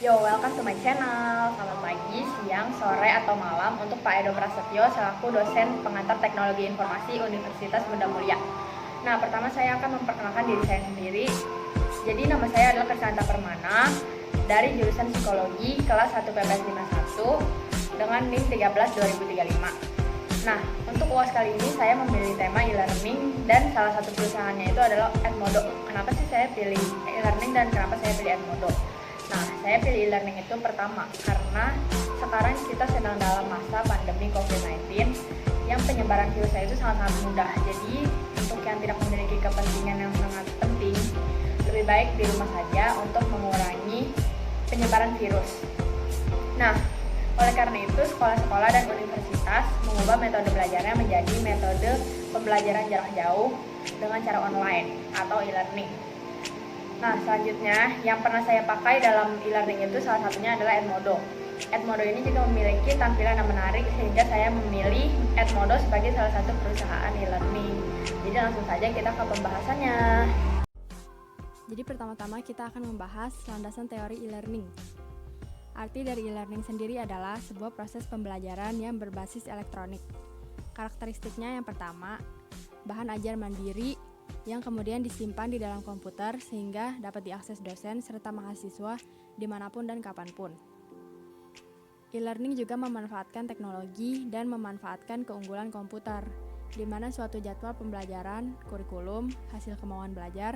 Yo, welcome to my channel. Selamat pagi, siang, sore, atau malam untuk Pak Edo Prasetyo selaku dosen pengantar teknologi informasi Universitas Bunda Mulia. Nah, pertama saya akan memperkenalkan diri saya sendiri. Jadi nama saya adalah Krisanta Permana dari jurusan Psikologi kelas 1 PPS 51 dengan NIM 13/2035. Nah, untuk UAS kali ini saya memilih tema e-learning dan salah satu perusahaannya itu adalah Edmodo. Kenapa sih saya pilih e-learning dan kenapa saya pilih Edmodo? Nah, saya pilih e-learning itu pertama karena sekarang kita sedang dalam masa pandemi COVID-19 yang penyebaran virusnya itu sangat-sangat mudah. Jadi, untuk yang tidak memiliki kepentingan yang sangat penting, lebih baik di rumah saja untuk mengurangi penyebaran virus. Nah, oleh karena itu, sekolah-sekolah dan universitas mengubah metode belajarnya menjadi metode pembelajaran jarak jauh dengan cara online atau e-learning. Nah, selanjutnya yang pernah saya pakai dalam e-learning itu salah satunya adalah Edmodo. Edmodo ini juga memiliki tampilan yang menarik sehingga saya memilih Edmodo sebagai salah satu perusahaan e-learning. Jadi langsung saja kita ke pembahasannya. Jadi pertama-tama kita akan membahas landasan teori e-learning. Arti dari e-learning sendiri adalah sebuah proses pembelajaran yang berbasis elektronik. Karakteristiknya yang pertama, bahan ajar mandiri yang kemudian disimpan di dalam komputer sehingga dapat diakses dosen serta mahasiswa dimanapun dan kapanpun. E-learning juga memanfaatkan teknologi dan memanfaatkan keunggulan komputer, di mana suatu jadwal pembelajaran, kurikulum, hasil kemauan belajar,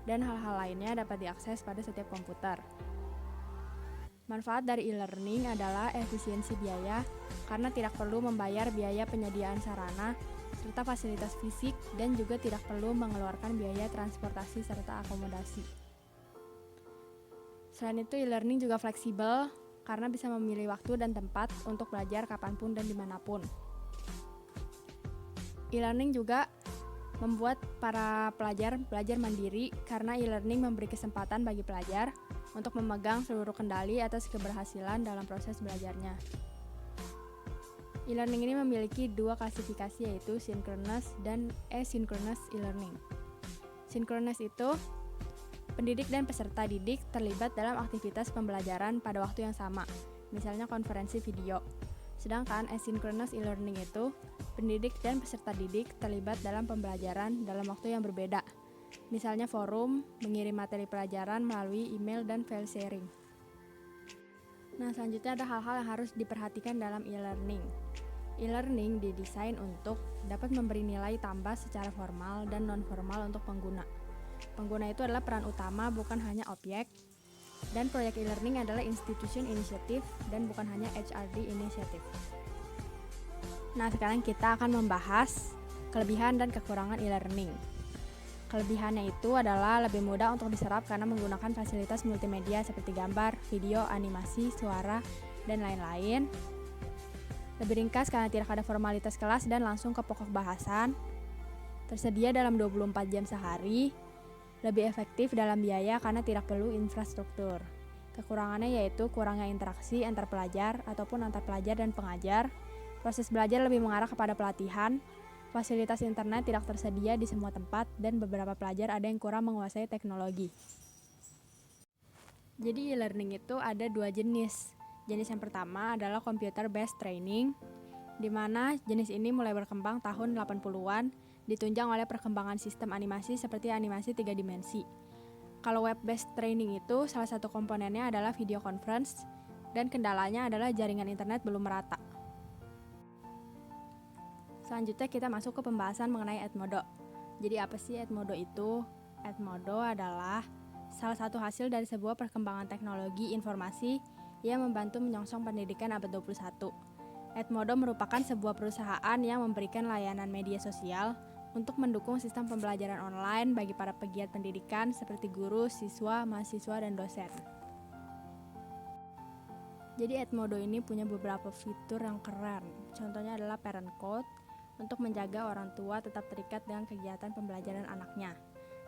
dan hal-hal lainnya dapat diakses pada setiap komputer. Manfaat dari e-learning adalah efisiensi biaya karena tidak perlu membayar biaya penyediaan sarana serta fasilitas fisik dan juga tidak perlu mengeluarkan biaya transportasi serta akomodasi. Selain itu, e-learning juga fleksibel karena bisa memilih waktu dan tempat untuk belajar kapanpun dan dimanapun. E-learning juga membuat para pelajar belajar mandiri karena e-learning memberi kesempatan bagi pelajar untuk memegang seluruh kendali atas keberhasilan dalam proses belajarnya. E-learning ini memiliki dua klasifikasi yaitu synchronous dan asynchronous e-learning. Synchronous itu pendidik dan peserta didik terlibat dalam aktivitas pembelajaran pada waktu yang sama, misalnya konferensi video. Sedangkan asynchronous e-learning itu pendidik dan peserta didik terlibat dalam pembelajaran dalam waktu yang berbeda, misalnya forum, mengirim materi pelajaran melalui email dan file sharing. Nah, selanjutnya ada hal-hal yang harus diperhatikan dalam e-learning. E-learning didesain untuk dapat memberi nilai tambah secara formal dan non-formal untuk pengguna. Pengguna itu adalah peran utama, bukan hanya objek. Dan proyek e-learning adalah institution initiative dan bukan hanya HRD initiative. Nah, sekarang kita akan membahas kelebihan dan kekurangan e-learning. Kelebihannya itu adalah lebih mudah untuk diserap karena menggunakan fasilitas multimedia seperti gambar, video, animasi, suara, dan lain-lain. Lebih ringkas karena tidak ada formalitas kelas dan langsung ke pokok bahasan. Tersedia dalam 24 jam sehari. Lebih efektif dalam biaya karena tidak perlu infrastruktur. Kekurangannya yaitu kurangnya interaksi antar pelajar ataupun antar pelajar dan pengajar. Proses belajar lebih mengarah kepada pelatihan. Fasilitas internet tidak tersedia di semua tempat dan beberapa pelajar ada yang kurang menguasai teknologi. Jadi e-learning itu ada dua jenis. Jenis yang pertama adalah computer based training, di mana jenis ini mulai berkembang tahun 80-an, ditunjang oleh perkembangan sistem animasi seperti animasi 3 dimensi. Kalau web based training itu salah satu komponennya adalah video conference dan kendalanya adalah jaringan internet belum merata. Selanjutnya kita masuk ke pembahasan mengenai Edmodo. Jadi apa sih Edmodo itu? Edmodo adalah salah satu hasil dari sebuah perkembangan teknologi informasi yang membantu menyongsong pendidikan abad 21. Edmodo merupakan sebuah perusahaan yang memberikan layanan media sosial untuk mendukung sistem pembelajaran online bagi para pegiat pendidikan seperti guru, siswa, mahasiswa, dan dosen. Jadi Edmodo ini punya beberapa fitur yang keren. Contohnya adalah parent code, untuk menjaga orang tua tetap terikat dengan kegiatan pembelajaran anaknya.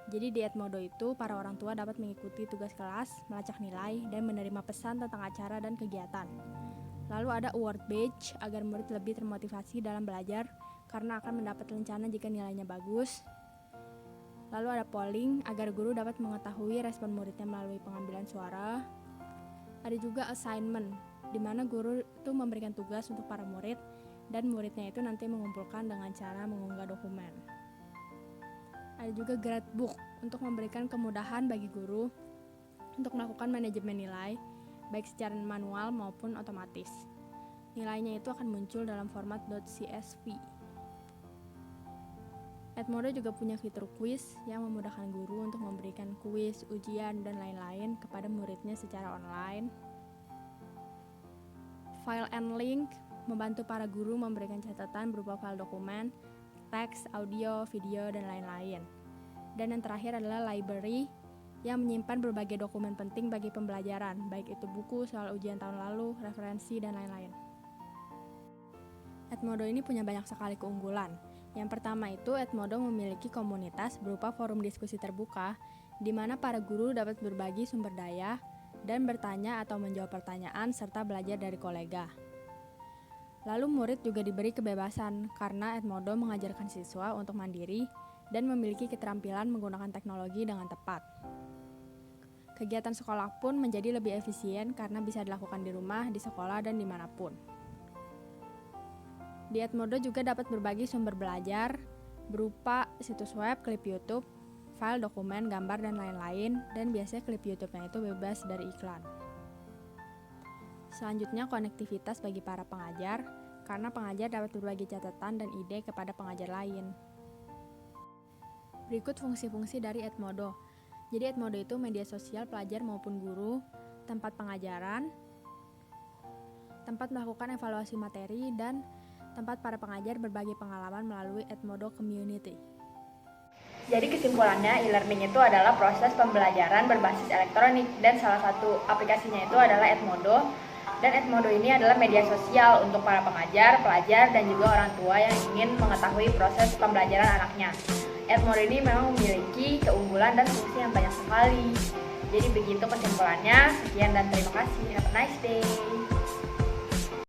Jadi di Edmodo itu, para orang tua dapat mengikuti tugas kelas, melacak nilai, dan menerima pesan tentang acara dan kegiatan. Lalu ada award badge agar murid lebih termotivasi dalam belajar karena akan mendapat lencana jika nilainya bagus. Lalu ada polling agar guru dapat mengetahui respon muridnya melalui pengambilan suara. Ada juga assignment, di mana guru itu memberikan tugas untuk para murid dan muridnya itu nanti mengumpulkan dengan cara mengunggah dokumen. Ada juga gradebook untuk memberikan kemudahan bagi guru untuk melakukan manajemen nilai, baik secara manual maupun otomatis. Nilainya itu akan muncul dalam format .csv. Edmodo juga punya fitur kuis yang memudahkan guru untuk memberikan kuis, ujian, dan lain-lain kepada muridnya secara online. File and link membantu para guru memberikan catatan berupa file dokumen, teks, audio, video, dan lain-lain. Dan yang terakhir adalah library yang menyimpan berbagai dokumen penting bagi pembelajaran, baik itu buku, soal ujian tahun lalu, referensi, dan lain-lain. Edmodo ini punya banyak sekali keunggulan. Yang pertama itu, Edmodo memiliki komunitas berupa forum diskusi terbuka, di mana para guru dapat berbagi sumber daya dan bertanya atau menjawab pertanyaan serta belajar dari kolega. Lalu murid juga diberi kebebasan karena Edmodo mengajarkan siswa untuk mandiri dan memiliki keterampilan menggunakan teknologi dengan tepat. Kegiatan sekolah pun menjadi lebih efisien karena bisa dilakukan di rumah, di sekolah, dan dimanapun. Di Edmodo juga dapat berbagi sumber belajar berupa situs web, klip YouTube, file dokumen, gambar, dan lain-lain, dan biasanya klip YouTube-nya itu bebas dari iklan. Selanjutnya, konektivitas bagi para pengajar, karena pengajar dapat berbagi catatan dan ide kepada pengajar lain. Berikut fungsi-fungsi dari Edmodo. Jadi Edmodo itu media sosial pelajar maupun guru, tempat pengajaran, tempat melakukan evaluasi materi, dan tempat para pengajar berbagi pengalaman melalui Edmodo Community. Jadi kesimpulannya, e-learning itu adalah proses pembelajaran berbasis elektronik dan salah satu aplikasinya itu adalah Edmodo. Dan Edmodo ini adalah media sosial untuk para pengajar, pelajar, dan juga orang tua yang ingin mengetahui proses pembelajaran anaknya. Edmodo ini memang memiliki keunggulan dan fungsi yang banyak sekali. Jadi begitu kesimpulannya. Sekian dan terima kasih. Have a nice day.